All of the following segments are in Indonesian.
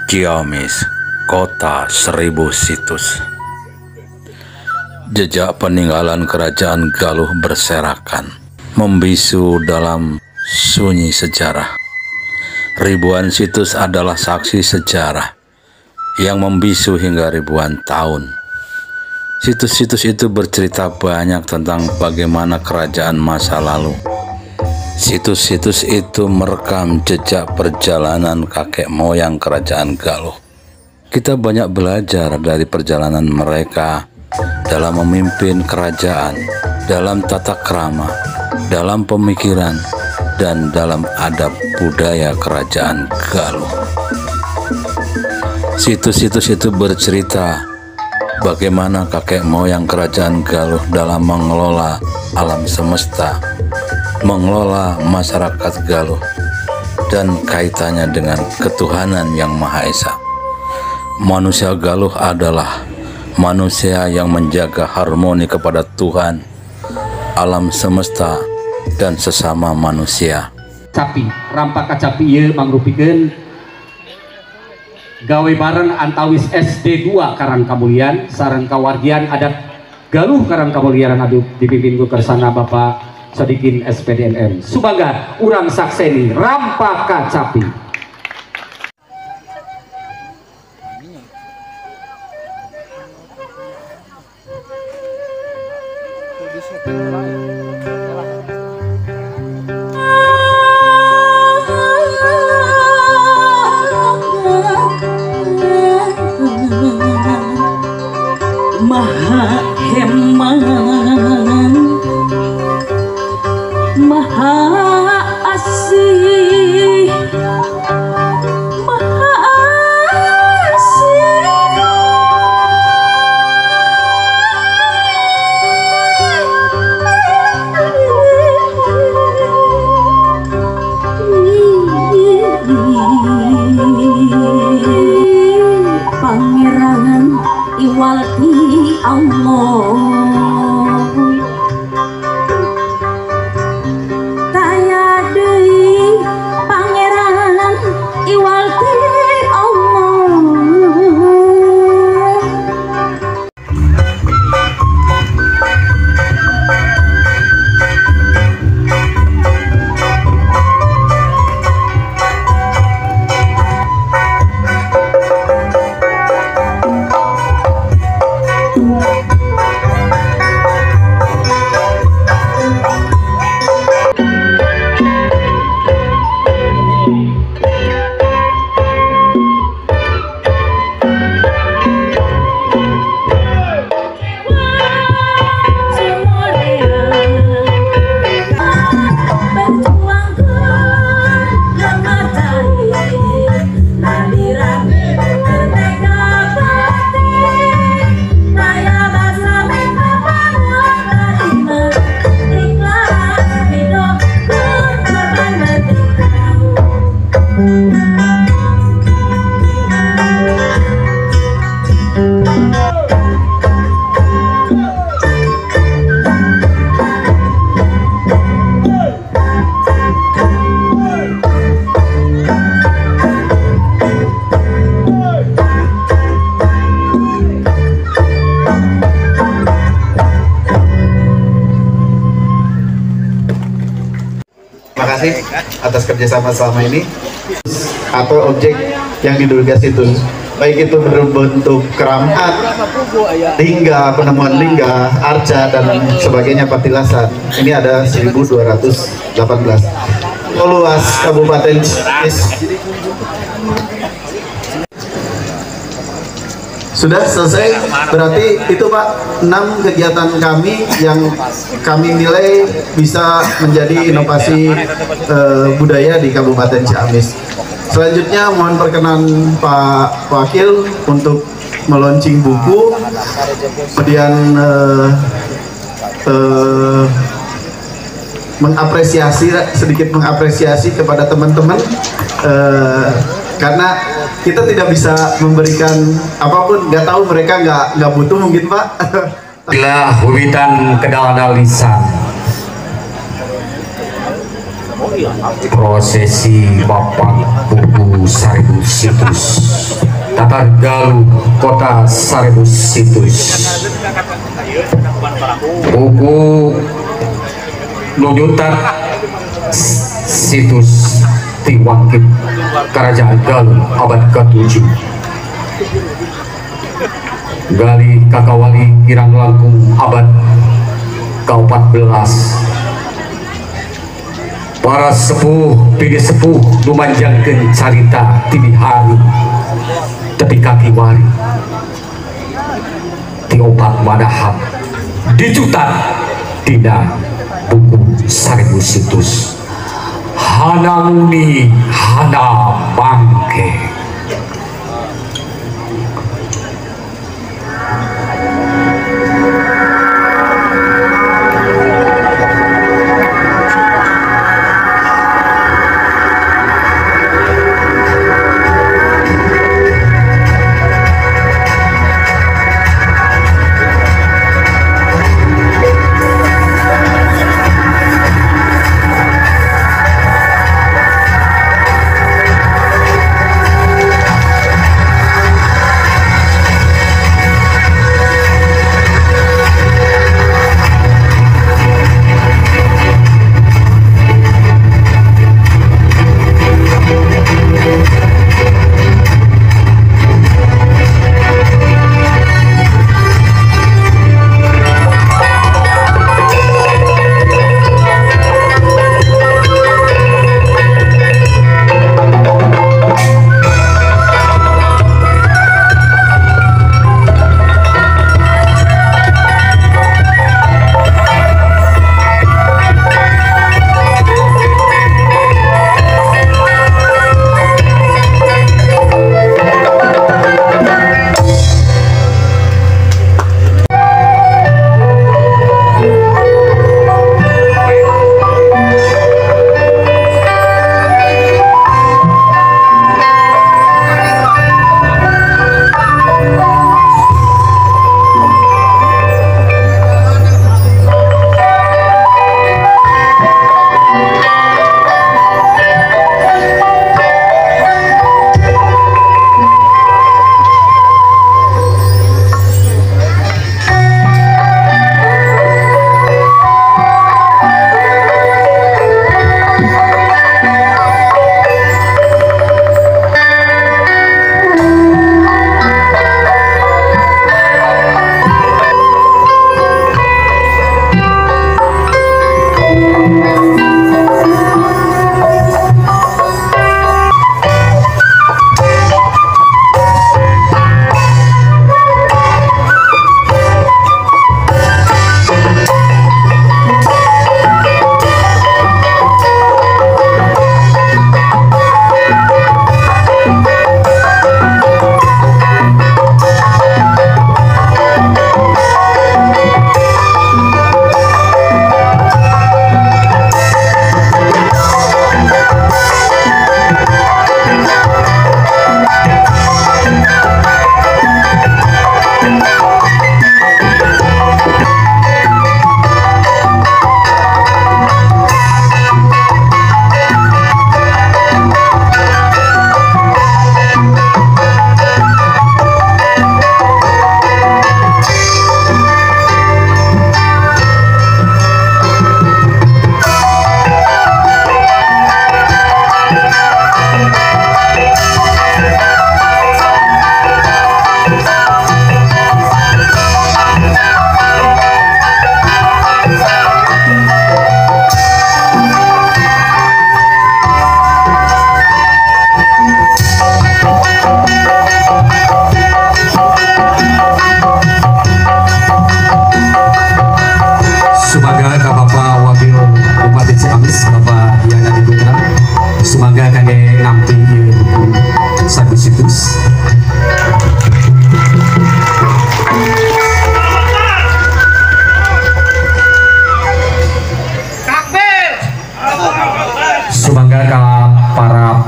Ciamis, kota 1000 situs. Jejak peninggalan kerajaan Galuh berserakan, membisu dalam sunyi sejarah. Ribuan situs adalah saksi sejarah yang membisu hingga ribuan tahun. Situs-situs itu bercerita banyak tentang bagaimana kerajaan masa lalu. Situs-situs itu merekam jejak perjalanan kakek moyang kerajaan Galuh. Kita banyak belajar dari perjalanan mereka dalam memimpin kerajaan, dalam tata krama, dalam pemikiran, dan dalam adab budaya kerajaan Galuh. Situs-situs itu bercerita bagaimana kakek moyang kerajaan Galuh dalam mengelola alam semesta, mengelola masyarakat Galuh, dan kaitannya dengan ketuhanan yang Maha Esa. Manusia Galuh adalah manusia yang menjaga harmoni kepada Tuhan, alam semesta, dan sesama manusia. Capi, rampak capi ieu mangrupikeun gawe bareng antawis SD 2 Karang Kamulian sareng kawargian adat Galuh Karang Kamulian adu dipimpin ku kersana Bapak Sodikin SPDNM. Subangga urang sakseni rampak capi. Maha hemat, maha asih, maha asih. Pangeran Iwalti Allah, taya deui Pangeran Iwalti Allah. Terima kasih atas kerjasama selama ini. Atau objek yang diduga situs, baik itu berbentuk keramat, lingga, penemuan lingga, arca, dan sebagainya, patilasan. Ini ada 1218. Luas Kabupaten Ciamis. Sudah selesai, berarti itu Pak 6 kegiatan kami yang kami nilai bisa menjadi inovasi budaya di Kabupaten Ciamis. Selanjutnya mohon perkenan Pak Wakil untuk meluncing buku, kemudian sedikit mengapresiasi kepada teman-teman, karena kita tidak bisa memberikan apapun, nggak tahu mereka nggak butuh mungkin Pak. Bila wiwitan kedalanan lisan prosesi Bapak Buku Saribu Situs Tatar Galuh Kota Saribu Situs buku nujutan situs Tiwangkip Kerajaan Galuh abad ke-7 Gali Kakawali Kirang Langkung abad ke-14 para sepuh bini sepuh lumanjangkeun carita ti hari tepi kaki wari ti opat madahap dicutat dina buku Saribu Situs Hanangni Hana Bangke.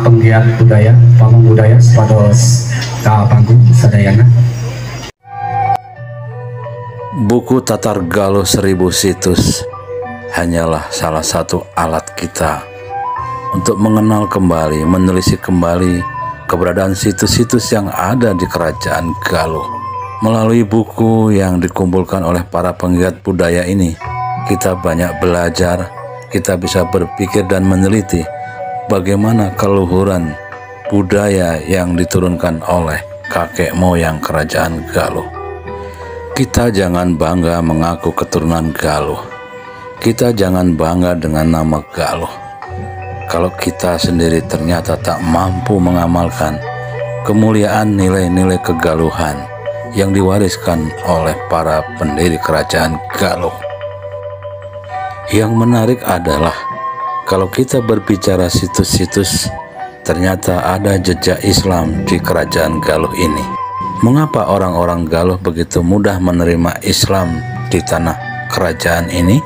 penggiat budaya, pamong budaya sepados ka panggung sadayana. Buku Tatar Galuh 1000 situs hanyalah salah satu alat kita untuk mengenal kembali, menelisik kembali keberadaan situs-situs yang ada di Kerajaan Galuh. Melalui buku yang dikumpulkan oleh para penggiat budaya ini, kita banyak belajar, kita bisa berpikir dan meneliti bagaimana keluhuran budaya yang diturunkan oleh kakek moyang Kerajaan Galuh. Kita jangan bangga mengaku keturunan Galuh. Kita jangan bangga dengan nama Galuh kalau kita sendiri ternyata tak mampu mengamalkan kemuliaan nilai-nilai kegaluhan yang diwariskan oleh para pendiri Kerajaan Galuh. Yang menarik adalah kalau kita berbicara situs-situs, ternyata ada jejak Islam di Kerajaan Galuh ini. Mengapa orang-orang Galuh begitu mudah menerima Islam di tanah kerajaan ini?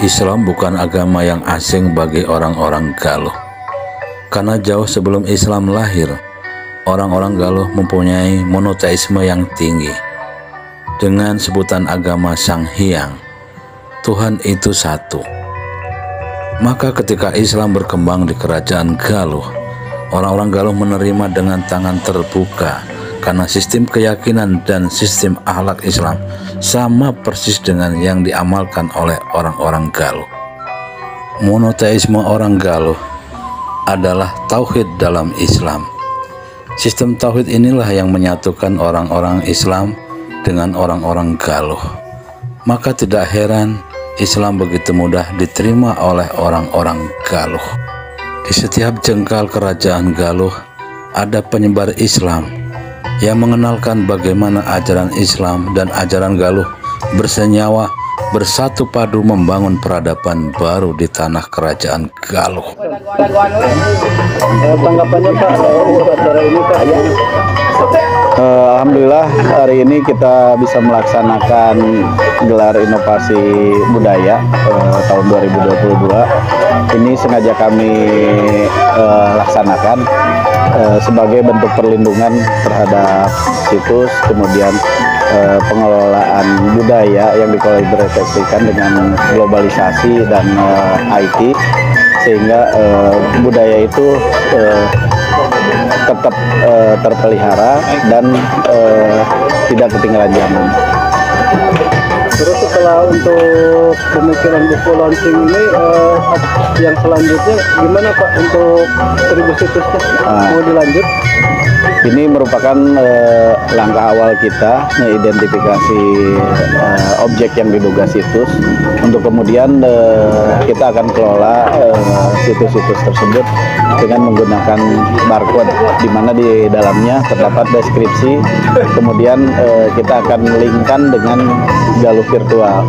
Islam bukan agama yang asing bagi orang-orang Galuh. Karena jauh sebelum Islam lahir, orang-orang Galuh mempunyai monoteisme yang tinggi. Dengan sebutan agama Sang Hyang, Tuhan itu satu. Maka ketika Islam berkembang di Kerajaan Galuh, orang-orang Galuh menerima dengan tangan terbuka karena sistem keyakinan dan sistem akhlak Islam sama persis dengan yang diamalkan oleh orang-orang Galuh. Monoteisme orang Galuh adalah tauhid dalam Islam. Sistem tauhid inilah yang menyatukan orang-orang Islam dengan orang-orang Galuh. Maka tidak heran Islam begitu mudah diterima oleh orang-orang Galuh. Di setiap jengkal Kerajaan Galuh ada penyebar Islam yang mengenalkan bagaimana ajaran Islam dan ajaran Galuh bersenyawa, bersatu padu membangun peradaban baru di tanah Kerajaan Galuh. Tanggapannya Pak acara ini Pak? Alhamdulillah hari ini kita bisa melaksanakan gelar inovasi budaya tahun 2022. Ini sengaja kami laksanakan sebagai bentuk perlindungan terhadap situs, kemudian pengelolaan budaya yang dikolaborasikan dengan globalisasi dan IT, sehingga budaya itu tetap terpelihara dan tidak ketinggalan zaman. Terus setelah untuk pemikiran buku launching ini, yang selanjutnya gimana Pak untuk 1000 situsnya? Mau dilanjut? Ini merupakan langkah awal kita mengidentifikasi objek yang diduga situs, untuk kemudian kita akan kelola situs-situs tersebut dengan menggunakan barcode, di mana di dalamnya terdapat deskripsi, kemudian kita akan linkkan dengan Galuh virtual.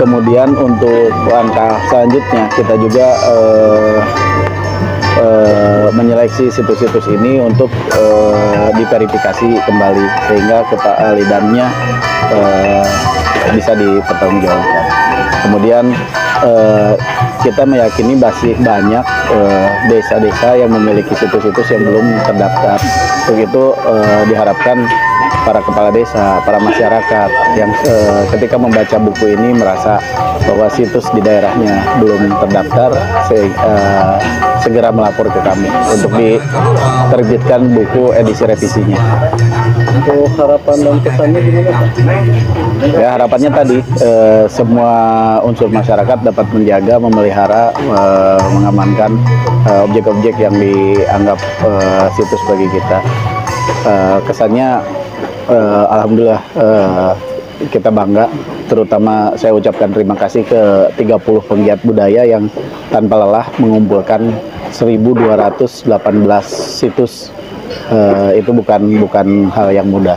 Kemudian untuk langkah selanjutnya kita juga menyeleksi situs-situs ini untuk diverifikasi kembali sehingga kevalidannya bisa dipertanggungjawabkan. Kemudian kita meyakini masih banyak desa-desa yang memiliki situs-situs yang belum terdaftar. Begitu diharapkan para kepala desa, para masyarakat yang ketika membaca buku ini merasa bahwa situs di daerahnya belum terdaftar, segera melapor ke kami untuk diterbitkan buku edisi revisinya. Untuk harapan dan pesannya gimana Pak? Ya, harapannya tadi semua unsur masyarakat dapat menjaga, memelihara, mengamankan objek-objek yang dianggap situs bagi kita. Kesannya alhamdulillah kita bangga, terutama saya ucapkan terima kasih ke 30 penggiat budaya yang tanpa lelah mengumpulkan 1218 situs. Itu bukan hal yang mudah.